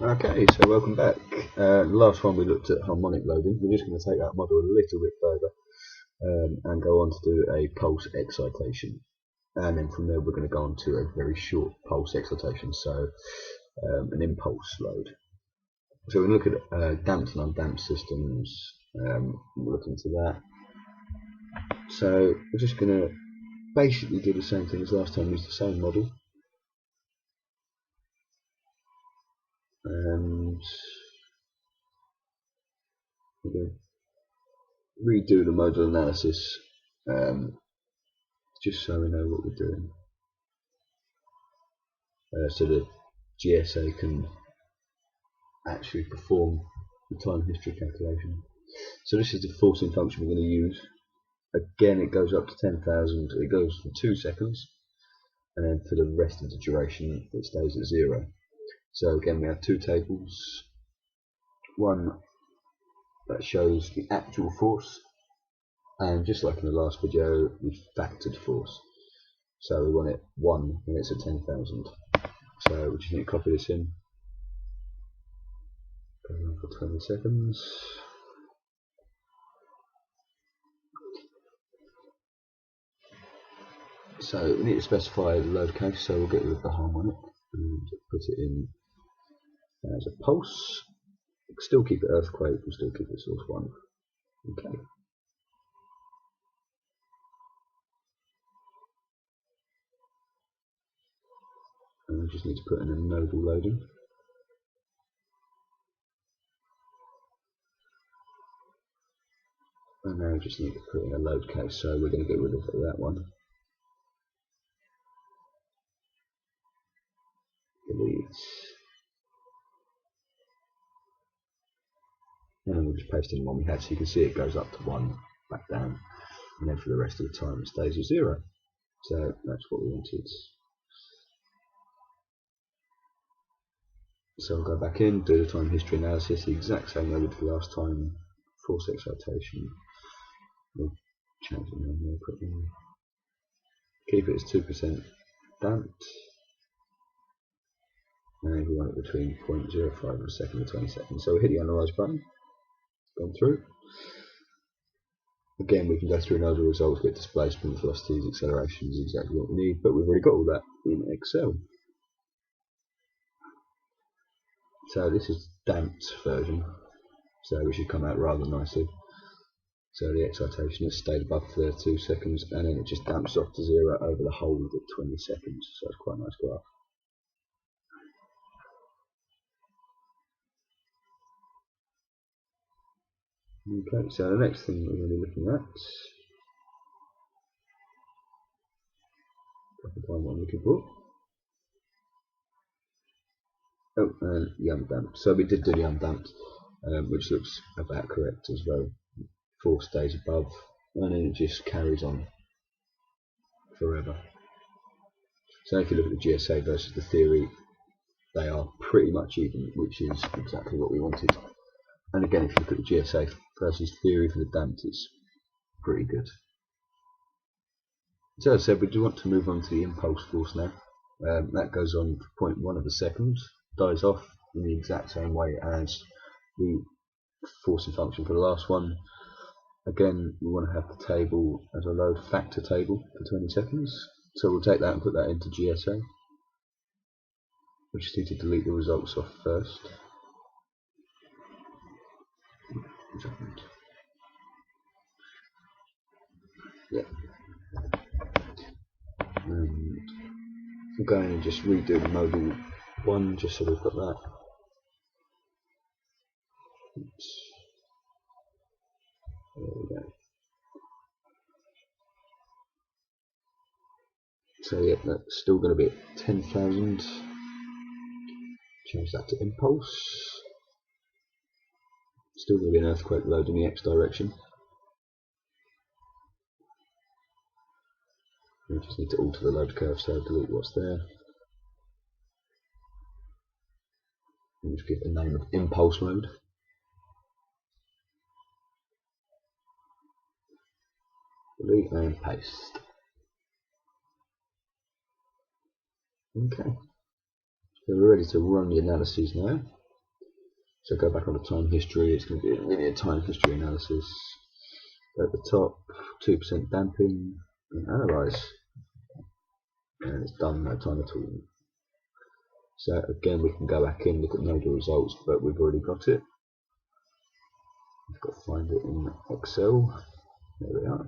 Okay, so welcome back. Last one we looked at harmonic loading. We're just going to take that model a little bit further and go on to do a pulse excitation. And then from there we're going to go on to a very short pulse excitation, so an impulse load. So we look at damped and undamped systems. We'll look into that. So we're just going to basically do the same thing as last time, use the same model. And we're going to redo the modal analysis just so we know what we're doing. So the GSA can actually perform the time history calculation. So this is the forcing function we're going to use. Again, it goes up to 10,000. It goes for 2 seconds, and then for the rest of the duration it stays at 0. So again, we have two tables. One that shows the actual force, and just like in the last video, we factored force. So we want it 1 when it's at 10,000. So we just need to copy this in. Go on for 20 seconds. So we need to specify the load case, so we'll get rid of the harmonic and put it in as a pulse. We'll still keep it earthquake, we'll still keep it source 1. Okay. And we just need to put in a nodal loading. And now we just need to put in a load case, so we're going to get rid of that one. Delete. And then we'll just paste in the one we had, so you can see it goes up to 1, back down, and then for the rest of the time it stays at 0. So that's what we wanted. So I'll go back in, do the time history analysis, the exact same way we did last time, force excitation. We'll change the name there quickly. Keep it as 2% damped. And we want it between 0.05 of a second and 20 seconds. So we hit the analyze button, gone through. Again, we can go through and know the results, get displacement, velocities, accelerations, exactly what we need, but we've already got all that in Excel. So this is damped version, so we should come out rather nicely. So the excitation has stayed above 32 seconds, and then it just damps off to 0 over the whole of the 20 seconds. So it's quite a nice graph. Okay, so the next thing we're going to be looking at, I can find what I'm looking for. Oh, and the undamped. So we did do the undamped, which looks about correct as well. 4 stays above, and then it just carries on forever. So if you look at the GSA versus the theory, they are pretty much even, which is exactly what we wanted. And again, if you look at the GSA versus theory for the damped, it's pretty good. So as I said, we do want to move on to the impulse force now. That goes on for 0.1 of a second, dies off in the exact same way as the forcing function for the last one. Again, we want to have the table as a load factor table for 20 seconds. So we'll take that and put that into GSA. We just need to delete the results off first. Yeah. And we'll go in and just redo the modal 1 just so we've got that. Oops. There we go. So yeah, that's still going to be at 10,000. Change that to impulse. Still going to be an earthquake load in the x direction. We just need to alter the load curve, so delete what's there. And just give the name of impulse mode. Delete and paste. Okay. So we're ready to run the analyses now. So go back on the time history, it's going to be a linear time history analysis. At the top, 2% damping, and analyze. And it's done, no time at all. So again, we can go back in, look at nodal results, but we've already got it. We've got to find it in Excel. There we are.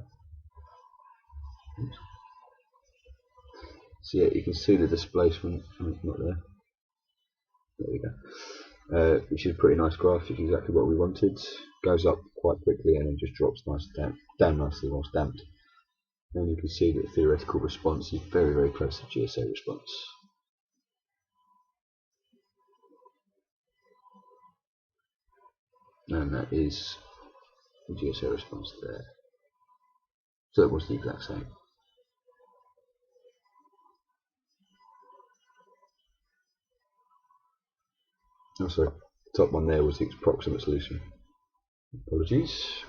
So yeah, you can see the displacement. Oh, it's not there. There we go. Which is a pretty nice graph. It's exactly what we wanted. Goes up quite quickly and then just drops nice down nicely whilst damped. And you can see that the theoretical response is very, very close to GSA response. And that is the GSA response there. So it was the exact same. Oh, sorry, the top one there was the approximate solution. Apologies.